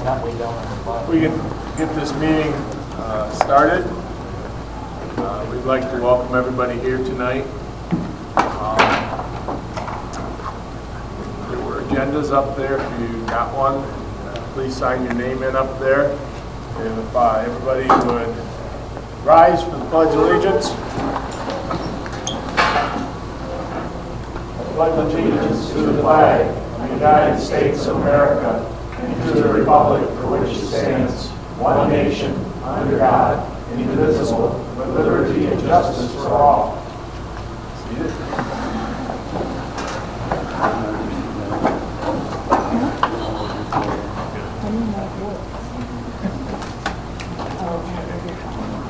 We can get this meeting started. We'd like to welcome everybody here tonight. There were agendas up there. If you got one, please sign your name in up there. And if everybody would rise for the Pledge of Allegiance. I pledge allegiance to the flag of the United States of America and to the republic for which it stands, one nation, under God, indivisible, with liberty and justice for all. Seated.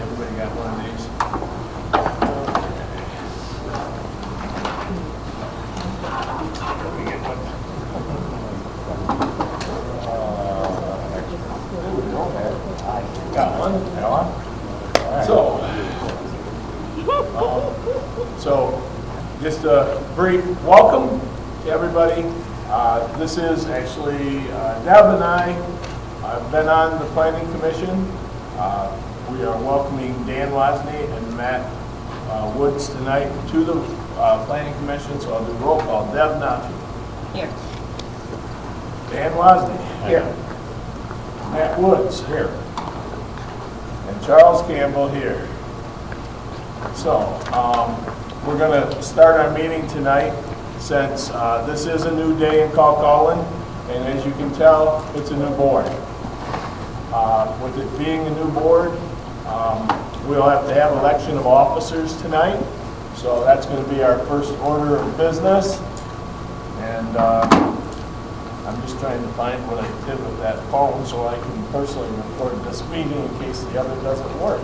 Everybody got one of these? Let me get one. Got one? Got one? So, just a brief welcome to everybody. This is actually Deb and I've been on the Planning Commission. We are welcoming Dan Wozni and Matt Woods tonight to the Planning Commission, so I'll do roll call. Deb Nachi. Here. Dan Wozni. Here. Matt Woods. Here. And Charles Campbell here. So, we're going to start our meeting tonight since this is a new day in Calcallan, and as you can tell, it's a new board. With it being a new board, we'll have to have election of officers tonight, so that's going to be our first order of business. And I'm just trying to find what I did with that phone so I can personally record this meeting in case the other doesn't work.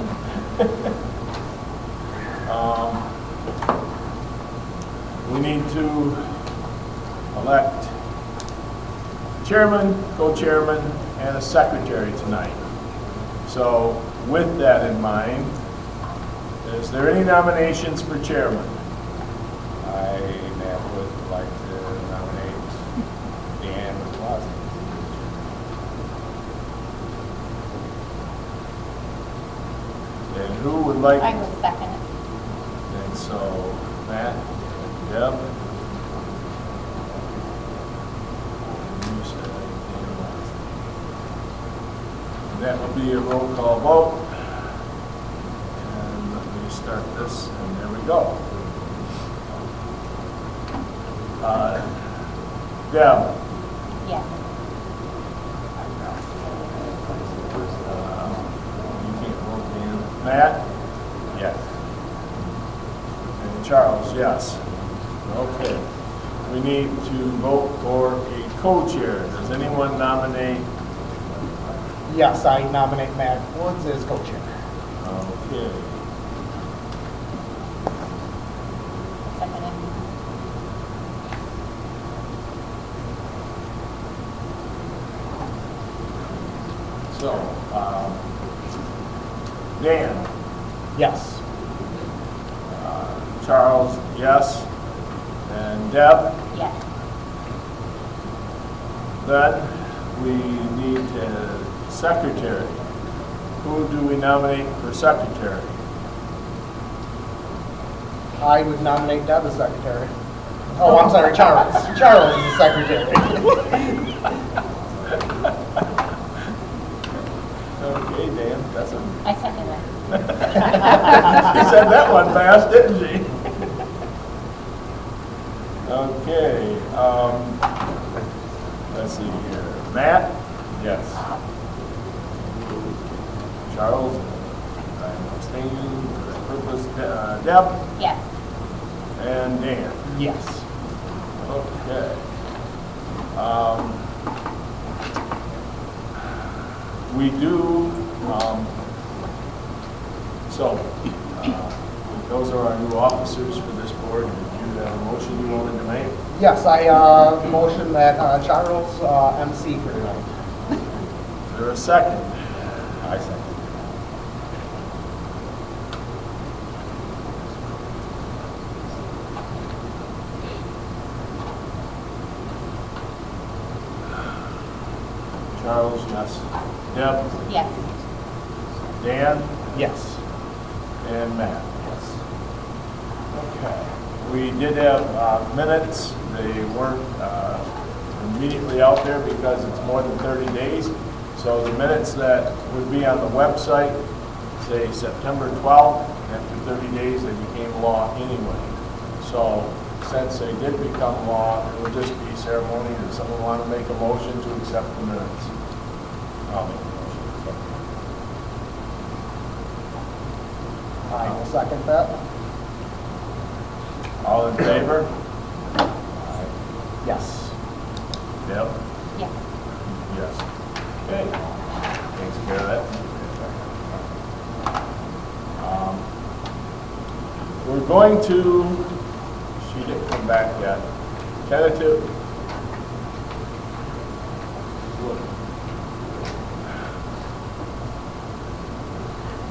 We need to elect chairman, co-chairman, and a secretary tonight. So with that in mind, is there any nominations for chairman? I would like to nominate Dan Wozni. And who would like? I will second it. And so Matt, Deb. You said Dan Wozni. And that will be a roll call vote. And let me start this, and there we go. Deb. Yes. You can't vote, Dan. Matt? Yes. And Charles, yes. Okay. We need to vote for a co-chair. Does anyone nominate? Yes, I nominate Matt Woods as co-chair. Okay. Second it. So, Dan, Yes. Charles, yes. And Deb? Yes. Then we need a secretary. Who do we nominate for secretary? I would nominate Deb as secretary. Oh, I'm sorry, Charles. Charles is the secretary. Okay, Dan, that's a... I second it. She said that one fast, didn't she? Okay, let's see here. Matt? Yes. Charles? I'm abstaining for that purpose. Deb? Yes. And Dan? Yes. Okay. We do, those are our new officers for this board. Did you have a motion you wanted to make? Yes, I motion that Charles MC for tonight. Is there a second? I second. Charles, votes yes. Deb, Yes. Dan, Yes. and Matt. Okay. We did have minutes. They weren't immediately out there because it's more than 30 days. So the minutes that would be on the website, say September 12th, after 30 days, they became law anyway. So since they did become law, it would just be ceremony. Does someone want to make a motion to accept the minutes? I'll make a motion to accept them. I will second that. All in favor? Yes. Deb? Yes. Yes. Okay. Takes care of that. We're going to, she didn't come back yet. Tentative.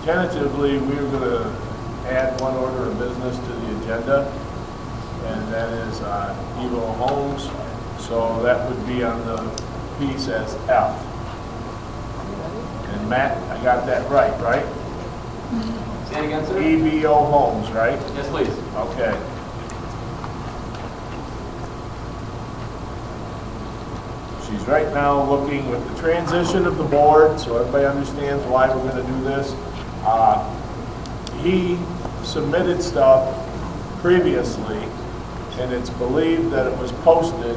Tentatively, we were going to add one order of business to the agenda, and that is Evo Homes. So that would be on the piece as F. And Matt, I got that right? Say it again, sir? EVO Homes, right? Yes, please. Okay. She's right now looking with the transition of the board, so everybody understands why we're going to do this. He submitted stuff previously, and it's believed that it was posted.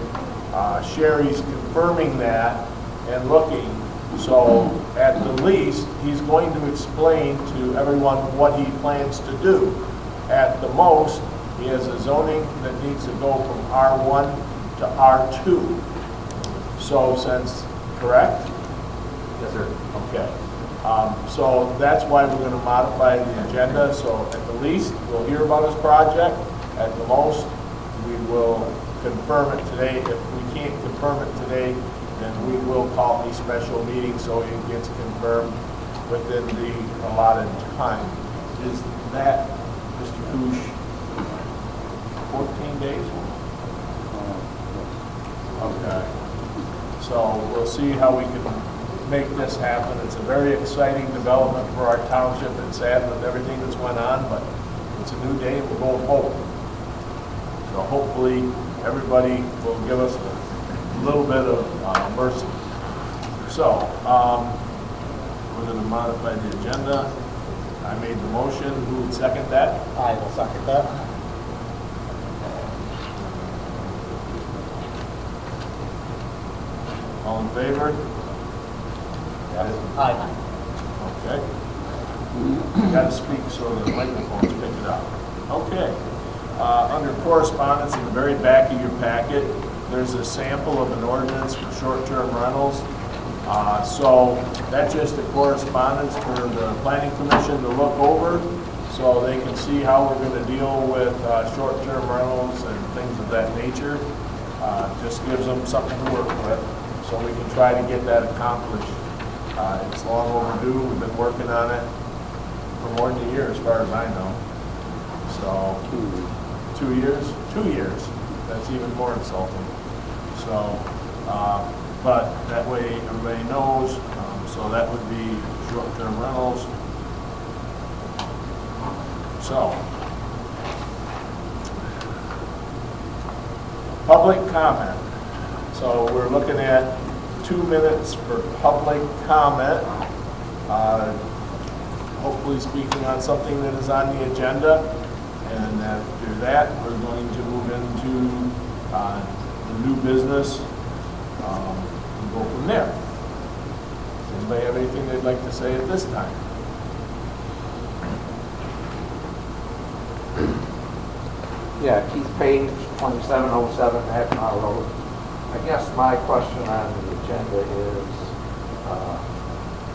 Sherry's confirming that and looking. So at the least, he's going to explain to everyone what he plans to do. At the most, he has a zoning that needs to go from R1 to R2. So since, correct? Yes, sir. Okay. So that's why we're going to modify the agenda. So at the least, we'll hear about his project. At the most, we will confirm it today. If we can't confirm it today, then we will call a special meeting so it gets confirmed within the allotted time. Is that, Mr. Koosh, 14 days? Okay. So we'll see how we can make this happen. It's a very exciting development for our township. It's sad with everything that's went on, but it's a new day. We're going forward. So hopefully everybody will give us a little bit of mercy. So we're going to modify the agenda. I made the motion. Who would second that? I will second that. All in favor? Aye. Okay. You got to speak so the microphones pick it up. Okay. Under correspondence in the very back of your packet, there's a sample of an ordinance for short-term rentals. So that's just a correspondence for the planning commission to look over so they can see how we're going to deal with short-term rentals and things of that nature. Just gives them something to work with so we can try to get that accomplished. It's long overdue. We've been working on it for more than a year as far as I know. So 2 years? 2 years. That's even more insulting. So, but that way everybody knows. So that would be short-term rentals. So, public comment. So we're looking at 2 minutes for public comment. Hopefully speaking on something that is on the agenda. And after that, we're going to move into the new business and go from there. Does anybody have anything they'd like to say at this time? Yeah, Keith Page, 2707 Half Mile Road. I guess my question on the agenda is,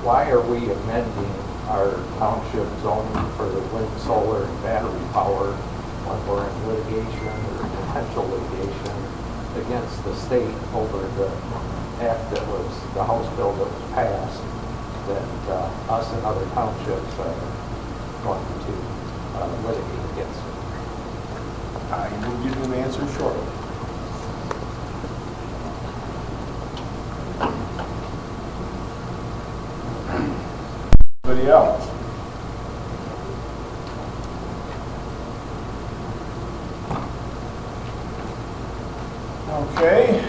why are we amending our township zoning for the wind, solar, and battery power when we're in litigation or potential litigation against the state over the act that was, the House bill that was passed, that us and other townships are going to litigate against? I will give you an answer shortly. Anybody else? Okay.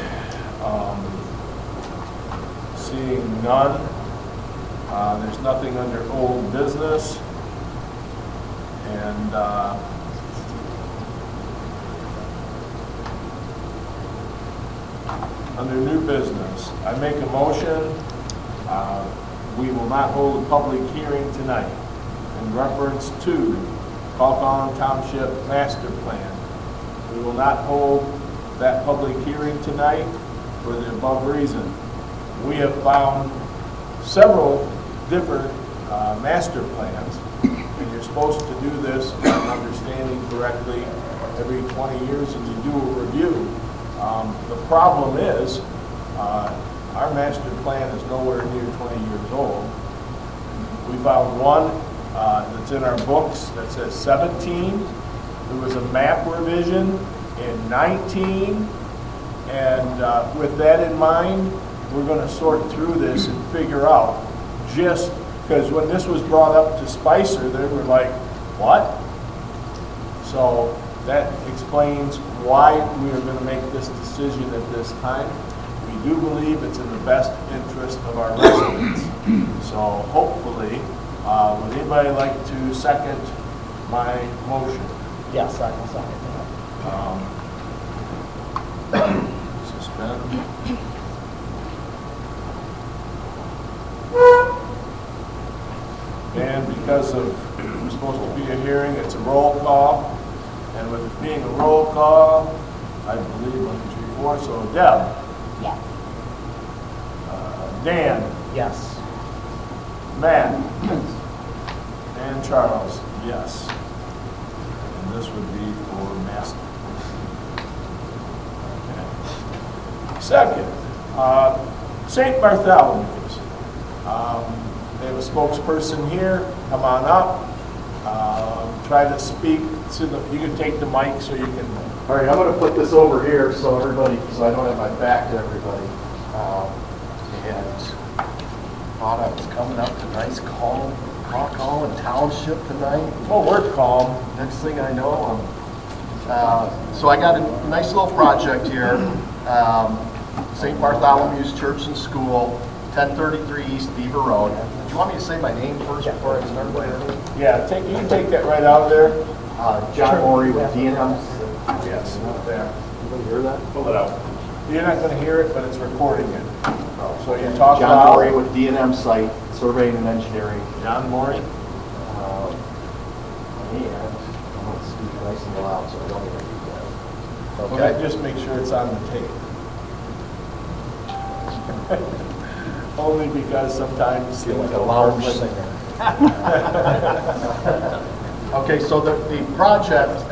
Seeing none. There's nothing under old business. And under new business, I make a motion. We will not hold a public hearing tonight in reference to Comm Township Master Plan. We will not hold that public hearing tonight for the above reason. We have found several different master plans, and you're supposed to do this, if I'm understanding correctly, every 20 years, and you do a review. The problem is, our master plan is nowhere near 20 years old. We found one that's in our books that says 17. There was a map revision in 19. And with that in mind, we're going to sort through this and figure out, just because when this was brought up to Spicer, they were like, what? So that explains why we are going to make this decision at this time. We do believe it's in the best interest of our residents. So hopefully, would anybody like to second my motion? Yes, I can second that. Suspend. And because of, we're supposed to be a hearing, it's a roll call. And with it being a roll call, I believe 1, 2, 3, 4. So Deb, Yes. Dan, Yes. Matt, and Charles, yes. And this would be for master. Okay. Second, St. Bartholomew's. They have a spokesperson here. Come on up. Try to speak to the, you can take the mic so you can. All right, I'm going to put this over here so everybody, so I don't have my back to everybody. And thought I was coming up to nice calm, Comm Township tonight. Oh, we're calm. Next thing I know, so I got a nice little project here. St. Bartholomew's Church and School, 1033 East Beaver Road. Do you want me to say my name first before I start by your name? Yeah, you can take that right out of there. John Morey with D&M. Yes, there. You hear that? Pull it out. You're not going to hear it, but it's recording it. So you talk John loud. Morey with D&M Site, Surveying and Engineering. John Morey. And I'm going to speak nice and loud so I don't even do that. Okay, just make sure it's on the tape. Only because sometimes Feel like things a don't loud work. singer. Okay, so the project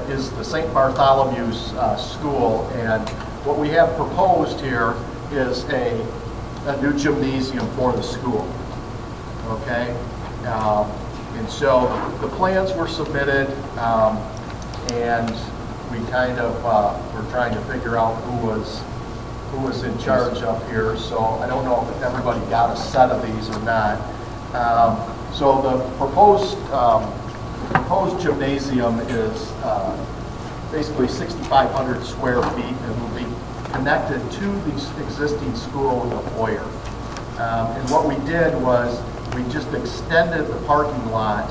is the St. Bartholomew's School, and what we have proposed here is a new gymnasium for the school. Okay, and so the plans were submitted, and we kind of were trying to figure out who was in charge up here. So I don't know if everybody got a set of these or not. So the proposed gymnasium is basically 6,500 square feet and will be connected to the existing school with a foyer. And what we did was we just extended the parking lot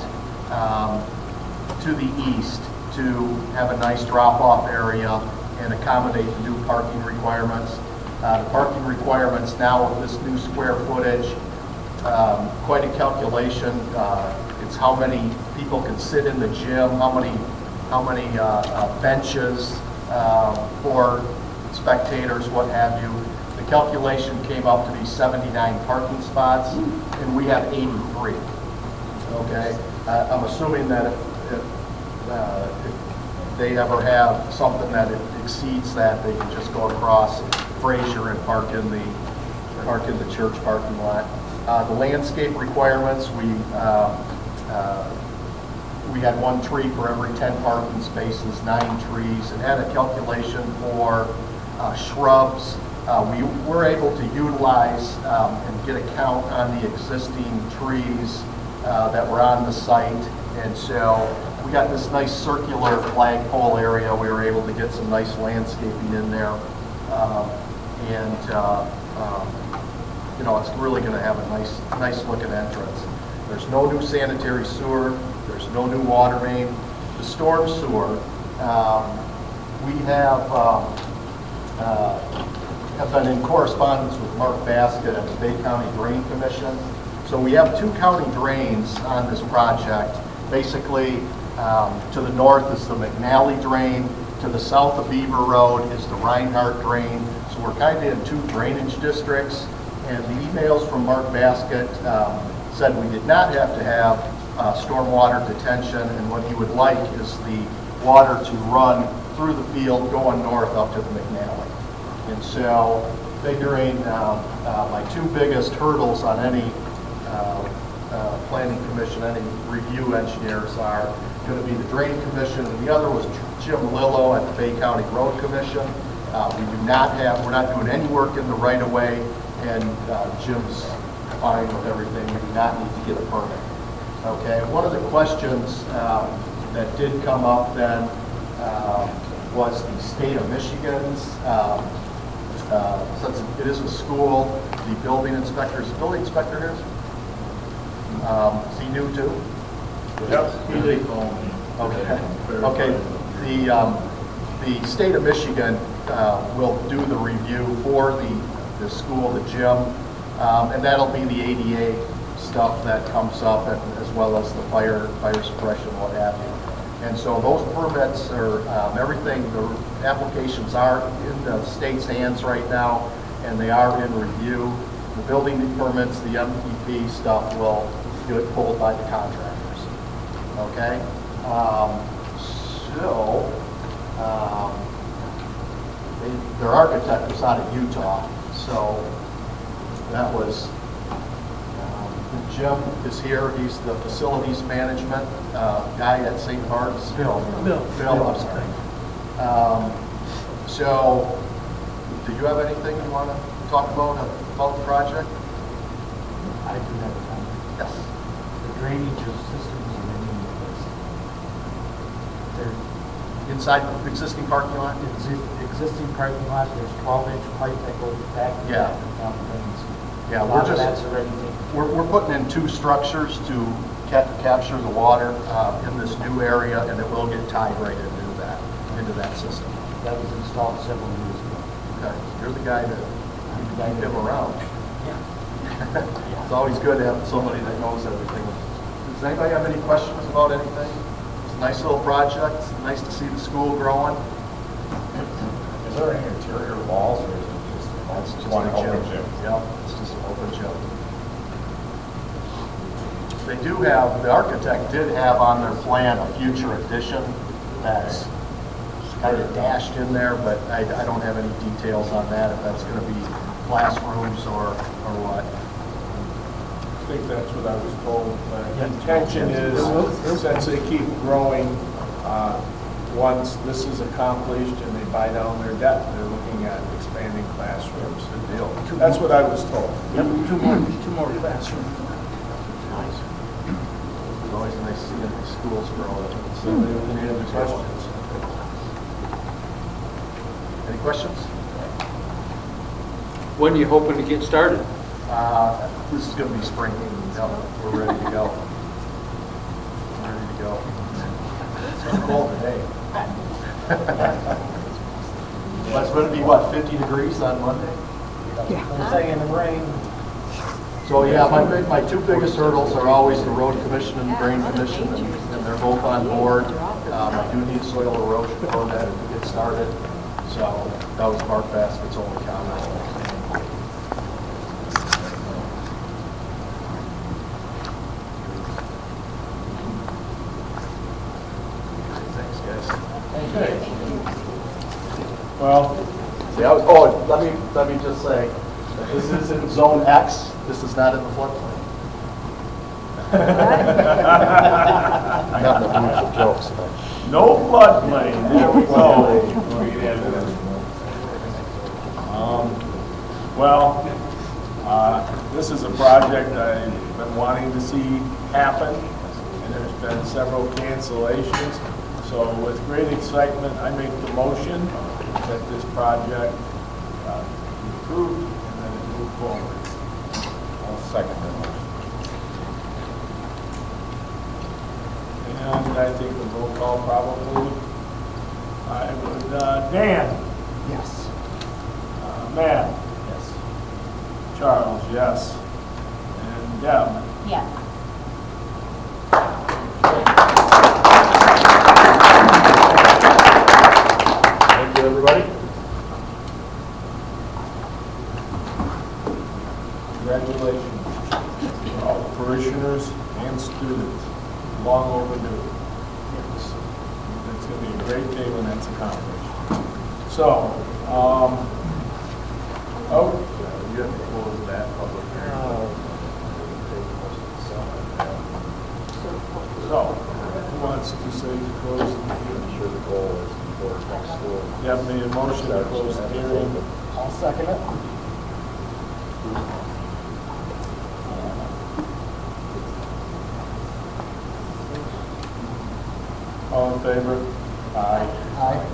to the east to have a nice drop-off area and accommodate the new parking requirements. The parking requirements now with this new square footage, quite a calculation. It's how many people can sit in the gym, how many benches for spectators, what have you. The calculation came up to be 79 parking spots, and we have 83. Okay, I'm assuming that if they ever have something that exceeds that, they can just go across Fraser and park in the church parking lot. The landscape requirements, we had 1 tree for every 10 parking spaces, 9 trees. It had a calculation for shrubs We were able to utilize and get a count on the existing trees that were on the site. And so we got this nice circular flagpole area. We were able to get some nice landscaping in there. You know, it's really going to have a nice looking entrance. There's no new sanitary sewer. There's no new water main. The storm sewer, we have been in correspondence with Mark Basket at the Bay County Drain Commission. So we have 2 county drains on this project. Basically, to the north is the McNally drain. To the south of Beaver Road is the Reinhardt drain. So we're kind of in 2 drainage districts. And the emails from Mark Basket said we did not have to have stormwater detention, and what he would like is the water to run through the field going north up to the McNally. And so figuring my 2 biggest hurdles on any planning commission, any review engineers are going to be the Drain Commission, and the other was Jim Lillo at the Bay County Road Commission. We're not doing any work in the right of way, and Jim's fine with everything. We do not need to get a permit. Okay, one of the questions that did come up then was the state of Michigan's, since it is a school, the building inspector, is the building inspector here? Is he new too? Yep. Okay, the state of Michigan will do the review for the school, the gym, and that'll be the ADA stuff that comes up, and as well as the fire suppression, what have you. And so those permits are, everything, the applications are in the state's hands right now, and they are in review. The building permits, the MPP stuff will get pulled by the contractors. Okay? Their architect was out of Utah, so that was, Jim is here. He's the facilities management guy at St. Bart's. Bill, I'm sorry. So, do you have anything you want to talk about the project? I do have a comment. Yes. The drainage systems are in place. They're Inside the existing parking lot? existing parking lot, there's 12-inch pipe that goes back to Yeah. that down the drains. Yeah, A lot of that's already taken. We're putting in 2 structures to capture the water in this new area, and it will get tied right into that system. That was installed several years ago. Okay, you're the guy that keep him around. Yeah. It's always good to have somebody that knows everything. Does anybody have any questions about anything? It's a nice little project. It's nice to see the school growing. Is there any interior walls, or is it That's just just one a open gym? Yep, it's just an open gym. They do have, the architect did have on their plan a future addition that's kind of dashed in there, but I don't have any details on that, if that's going to be classrooms or what. I think that's what I was told. The intention is, since they keep growing, once this is accomplished and they buy down their debt, they're looking at expanding classrooms. Good deal. That's what I was told. Yep, two more classrooms. Nice. It's always nice seeing the schools grow. So Any other questions? Any questions? When are you hoping to get started? This is going to be spring. Yep, we're ready to go. Ready to go. It's cold today. But it's going to be, what, 50 degrees on Monday? I'm saying the rain. So, yeah, my 2 biggest hurdles are always the road commission and drain commission, and they're both on board. I do need soil erosion permit to get started. So that was Mark Basket's only comment. Thanks, guys. Okay. Well, Yeah, let me just say, this is in zone X, this is not in the floodplain. I'm not in the mood for jokes, but. no floodplain, there we go. Well, this is a project I've been wanting to see happen, and there's been several cancellations. So with great excitement, I make the motion that this project be approved and then it move forward. I'll second that motion. And I think the roll call probably, I would, Dan, Yes. Matt, Yes. Charles, yes, and Deb. Yes. Thank you, everybody. Congratulations to all the parishioners and students. Long overdue. It's going to be a great day when that's accomplished. So, You have to close that public hearing. so, who wants to say to close the I'm meeting? sure the goal is before next school. Deb made a motion to close the hearing. I'll second it. All in favor? Aye. Aye.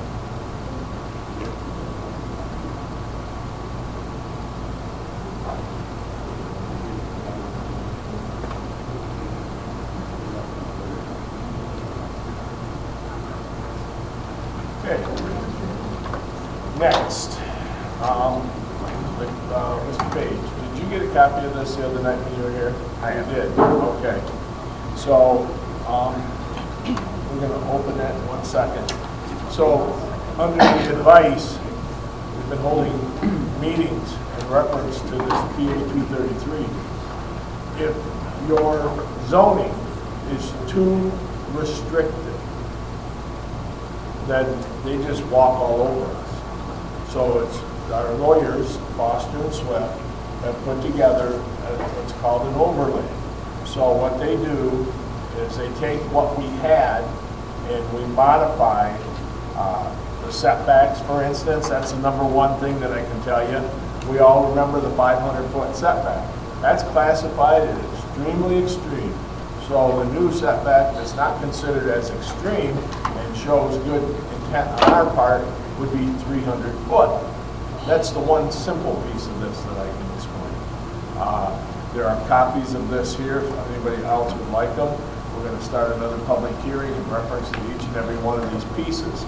Okay. Next, Mr. Page, did you get a copy of this the other night when you were here? I You did. did, okay. So, we're gonna open that in 1 second. So, under the advice, we've been holding meetings in reference to this PA 233. If your zoning is too restrictive, then they just walk all over us. So it's, our lawyers, Foster and Swift, have put together what's called an overlay. So what they do is they take what we had and we modify the setbacks, for instance. That's the number one thing that I can tell you. We all remember the 500-foot setback. That's classified as extremely extreme. So the new setback that's not considered as extreme and shows good intent on our part would be 300 foot. That's the one simple piece of this that I can explain. There are copies of this here if anybody else would like them. We're going to start another public hearing in reference to each and every one of these pieces.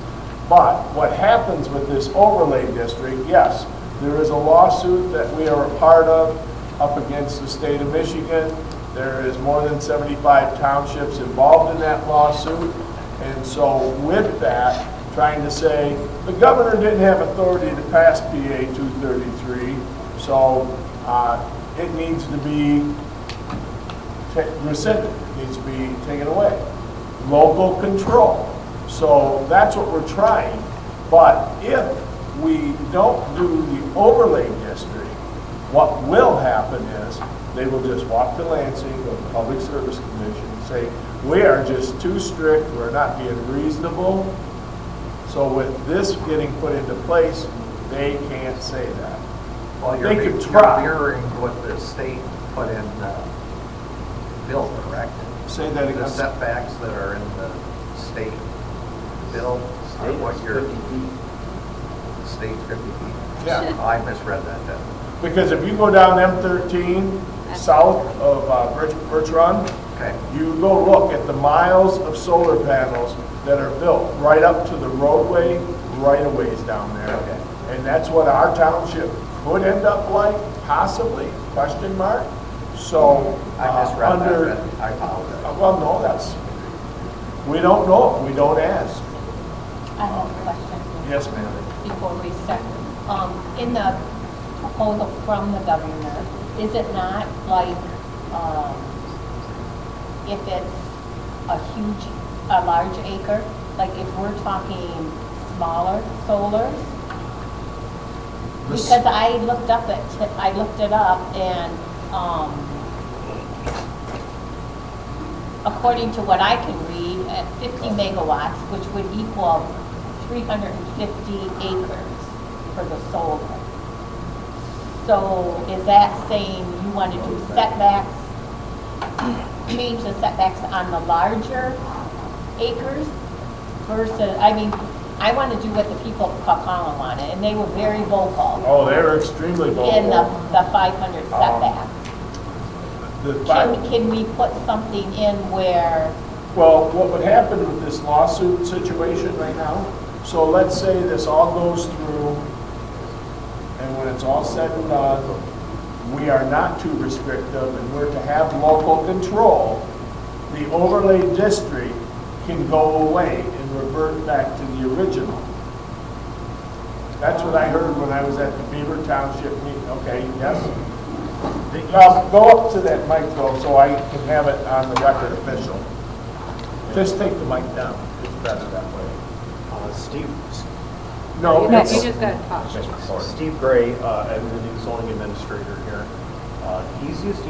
But what happens with this overlay district, yes, there is a lawsuit that we are a part of up against the state of Michigan. There is more than 75 townships involved in that lawsuit. And so with that, trying to say, the governor didn't have authority to pass PA 233, so it needs to be rescinded, it needs to be taken away. Local control. So that's what we're trying. But if we don't do the overlay district, what will happen is they will just walk to Lansing, go to the Public Service Commission, and say, we are just too strict, we're not being reasonable. So with this getting put into place, they can't say that. Well, They could try. You're mirroring what the state put in the bill, correct? Say that The again. setbacks that are in the state bill are what you're... 50 feet. The state's 50 feet? Yeah. I misread that then. Because if you go down M13, south of Birch Run, Okay. you go look at the miles of solar panels that are built right up to the roadway, right a ways down there. Okay. And that's what our township could end up like, possibly, question mark. So, I misread under, that then. I apologize. well, no, that's, we don't know if we don't ask. I have a question Yes, ma'am. before we start. In the proposal from the governor, is it not like, if it's a large acre, like if we're talking smaller solars? This- Because I looked it up and, according to what I can read, at 50 megawatts, which would equal 350 acres for the solar. So is that saying you want to do setbacks, change the setbacks on the larger acres versus, I mean, I want to do what the people of Coquitlam wanted, and they were very vocal Oh, they're extremely in vocal. the 500 setback. The five- Can we put something in where, Well, what would happen with this lawsuit situation right now, so let's say this all goes through, and when it's all said and done, we are not too restrictive, and we're to have local control, the overlay district can go away and revert back to the original. That's what I heard when I was at the Beaver Township meeting. Okay, yes? Go up to that mic though, so I can have it on the record official. Just take the mic down, it's better that way. Steve, No, no, it's, you just got to talk. Steve Gray, I'm the new zoning administrator here. Easiest